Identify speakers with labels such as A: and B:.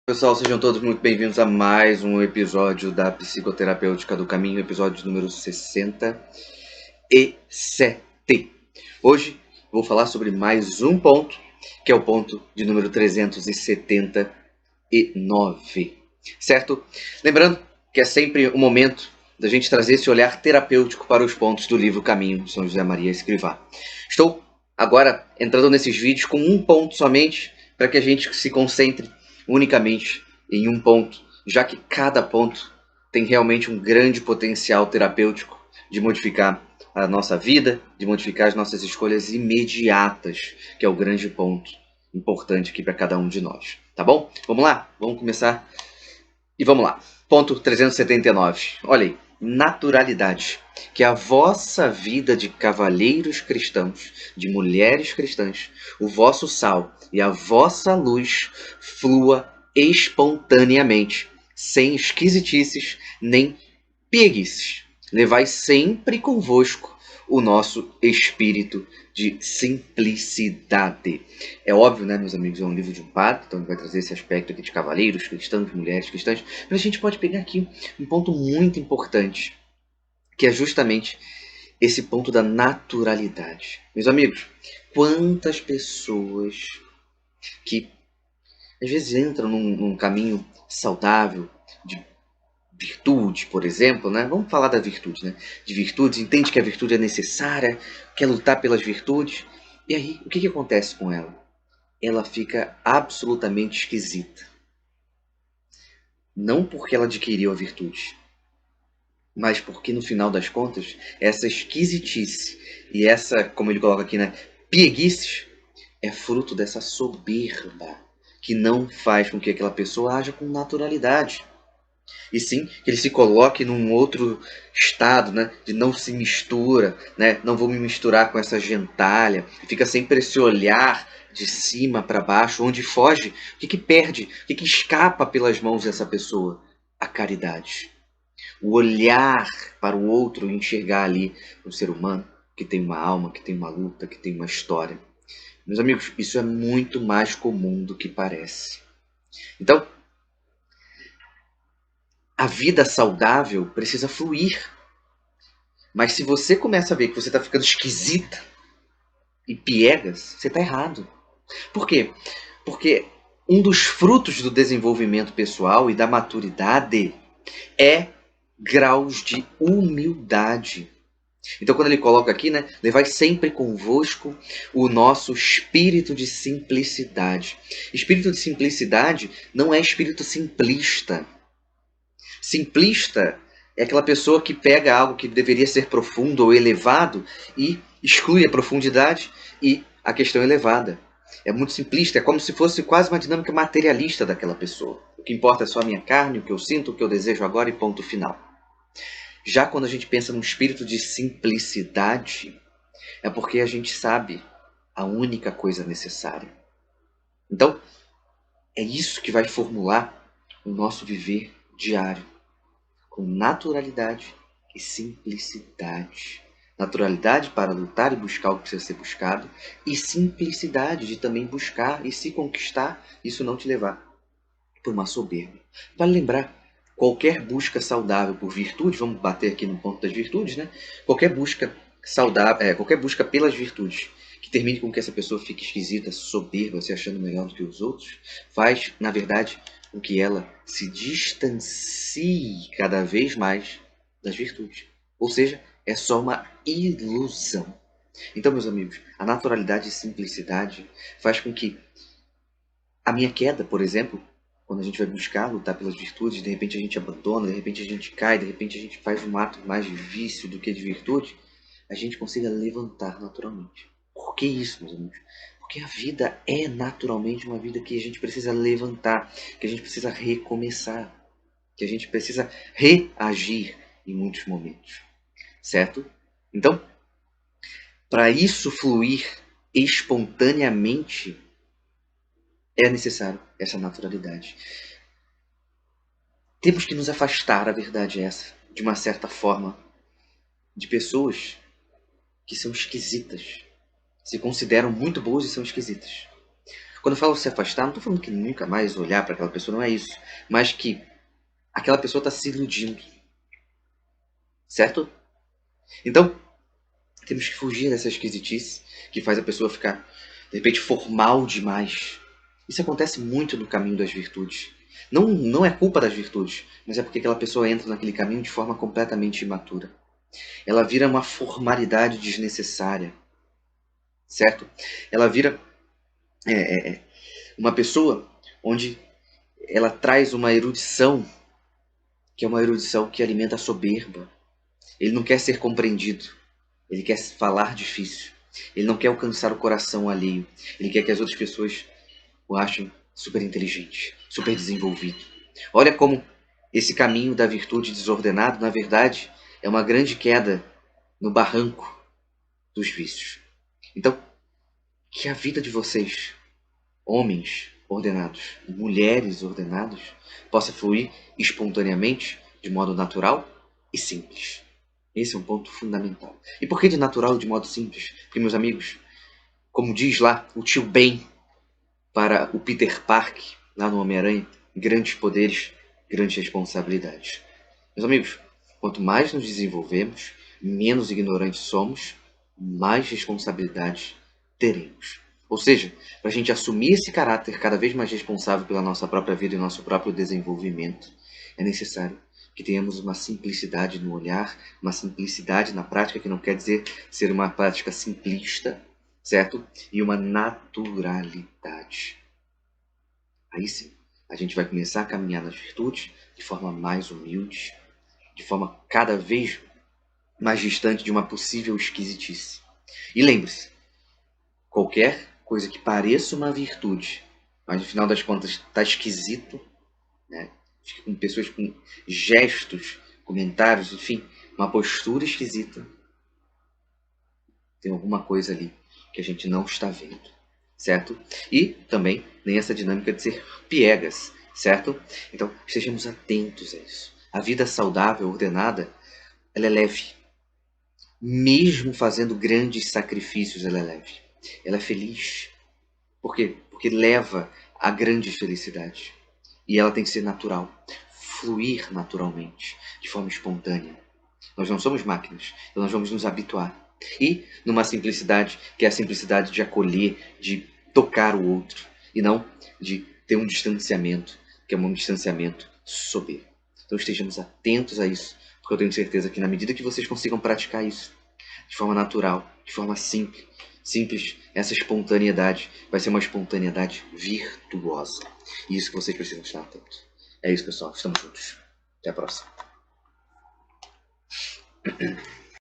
A: Pessoal, sejam todos muito bem-vindos a mais um episódio da Psicoterapêutica do Caminho, episódio número 67. Hoje vou falar sobre mais um ponto, que é o ponto de número 379, certo? Lembrando que é sempre o momento da gente trazer esse olhar terapêutico para os pontos do livro Caminho de São José Maria Escrivá. Estou agora entrando nesses vídeos com um ponto somente, para que a gente se concentre unicamente em um ponto, já que cada ponto tem realmente um grande potencial terapêutico de modificar a nossa vida, de modificar as nossas escolhas imediatas, que é o grande ponto importante aqui para cada um de nós. Tá bom? Vamos lá? Vamos começar? E vamos lá. Ponto 379. Olha aí. Naturalidade. Que a vossa vida de cavalheiros cristãos, de mulheres cristãs, o vosso sal e a vossa luz flua espontaneamente, sem esquisitices nem pieguices. Levai sempre convosco o nosso espírito de simplicidade. É óbvio, né, meus amigos, é um livro de um padre, então ele vai trazer esse aspecto aqui de cavalheiros cristãos, mulheres cristãs, mas a gente pode pegar aqui um ponto muito importante, que é justamente esse ponto da naturalidade. Meus amigos, quantas pessoas que às vezes entram num caminho saudável, de virtude, por exemplo, né? Vamos falar da virtude, né? De virtudes, entende que a virtude é necessária, quer lutar pelas virtudes, e aí o que acontece com ela? Ela fica absolutamente esquisita. Não porque ela adquiriu a virtude, mas porque no final das contas, essa esquisitice e essa, como ele coloca aqui, né, pieguices, é fruto dessa soberba que não faz com que aquela pessoa haja com naturalidade. E sim que ele se coloque num outro estado, né, de não se mistura, né, não vou me misturar com essa gentalha, fica sempre esse olhar de cima para baixo, onde foge, o que perde, o que escapa pelas mãos dessa pessoa? A caridade. O olhar para o outro e enxergar ali um ser humano que tem uma alma, que tem uma luta, que tem uma história. Meus amigos, isso é muito mais comum do que parece. Então, a vida saudável precisa fluir. Mas se você começa a ver que você está ficando esquisita e piegas, você está errado. Por quê? Porque um dos frutos do desenvolvimento pessoal e da maturidade é graus de humildade. Então, quando ele coloca aqui, né, levai sempre convosco o nosso espírito de simplicidade. Espírito de simplicidade não é espírito simplista. Simplista é aquela pessoa que pega algo que deveria ser profundo ou elevado e exclui a profundidade e a questão elevada. É muito simplista, é como se fosse quase uma dinâmica materialista daquela pessoa. O que importa é só a minha carne, o que eu sinto, o que eu desejo agora e ponto final. Já quando a gente pensa num espírito de simplicidade, é porque a gente sabe a única coisa necessária. Então, é isso que vai formular o nosso viver diário, com naturalidade e simplicidade. Naturalidade para lutar e buscar o que precisa ser buscado, e simplicidade de também buscar e se conquistar, isso não te levar por uma soberba. Vale lembrar, qualquer busca saudável por virtude, vamos bater aqui no ponto das virtudes, né? Qualquer busca saudável, qualquer busca pelas virtudes que termine com que essa pessoa fique esquisita, soberba, se achando melhor do que os outros, faz, na verdade, com que ela se distancie cada vez mais das virtudes. Ou seja, é só uma ilusão. Então, meus amigos, a naturalidade e simplicidade faz com que a minha queda, por exemplo, quando a gente vai buscar lutar pelas virtudes, de repente a gente abandona, de repente a gente cai, de repente a gente faz um ato mais de vício do que de virtude, a gente consiga levantar naturalmente. Por que isso, meus amigos? Porque a vida é naturalmente uma vida que a gente precisa levantar, que a gente precisa recomeçar, que a gente precisa reagir em muitos momentos, certo? Então, para isso fluir espontaneamente, é necessário essa naturalidade. Temos que nos afastar, a verdade é essa, de uma certa forma, de pessoas que são esquisitas, se consideram muito boas e são esquisitas. Quando eu falo se afastar, não estou falando que nunca mais olhar para aquela pessoa, não é isso. Mas que aquela pessoa está se iludindo. Certo? Então, temos que fugir dessa esquisitice que faz a pessoa ficar, de repente, formal demais. Isso acontece muito no caminho das virtudes. Não é culpa das virtudes, mas é porque aquela pessoa entra naquele caminho de forma completamente imatura. Ela vira uma formalidade desnecessária, certo? Ela vira uma pessoa onde ela traz uma erudição, que é uma erudição que alimenta a soberba. Ele não quer ser compreendido, ele quer falar difícil. Ele não quer alcançar o coração alheio. Ele quer que as outras pessoas o achem super inteligente, super desenvolvido. Olha como esse caminho da virtude desordenado, na verdade, é uma grande queda no barranco dos vícios. Então, que a vida de vocês, homens ordenados, mulheres ordenadas, possa fluir espontaneamente, de modo natural e simples. Esse é um ponto fundamental. E por que de natural e de modo simples? Porque, meus amigos, como diz lá o tio Ben para o Peter Parker, lá no Homem-Aranha, grandes poderes, grandes responsabilidades. Meus amigos, quanto mais nos desenvolvemos, menos ignorantes somos, mais responsabilidades teremos. Ou seja, para a gente assumir esse caráter cada vez mais responsável pela nossa própria vida e nosso próprio desenvolvimento, é necessário que tenhamos uma simplicidade no olhar, uma simplicidade na prática, que não quer dizer ser uma prática simplista, certo? E uma naturalidade. Aí sim, a gente vai começar a caminhar nas virtudes de forma mais humilde, de forma cada vez mais distante de uma possível esquisitice. E lembre-se, qualquer coisa que pareça uma virtude, mas no final das contas está esquisito, né? Com pessoas com gestos, comentários, enfim, uma postura esquisita, tem alguma coisa ali que a gente não está vendo, certo? E também nem essa dinâmica de ser piegas, certo? Então, estejamos atentos a isso. A vida saudável, ordenada, ela é leve. Mesmo fazendo grandes sacrifícios, ela é leve. Ela é feliz. Por quê? Porque leva a grande felicidade. E ela tem que ser natural, fluir naturalmente, de forma espontânea. Nós não somos máquinas, então nós vamos nos habituar. E numa simplicidade, que é a simplicidade de acolher, de tocar o outro, e não de ter um distanciamento, que é um distanciamento soberbo. Então estejamos atentos a isso, porque eu tenho certeza que na medida que vocês consigam praticar isso, de forma natural, de forma simples, essa espontaneidade vai ser uma espontaneidade virtuosa. E isso que vocês precisam estar atentos. É isso, pessoal. Estamos juntos. Até a próxima.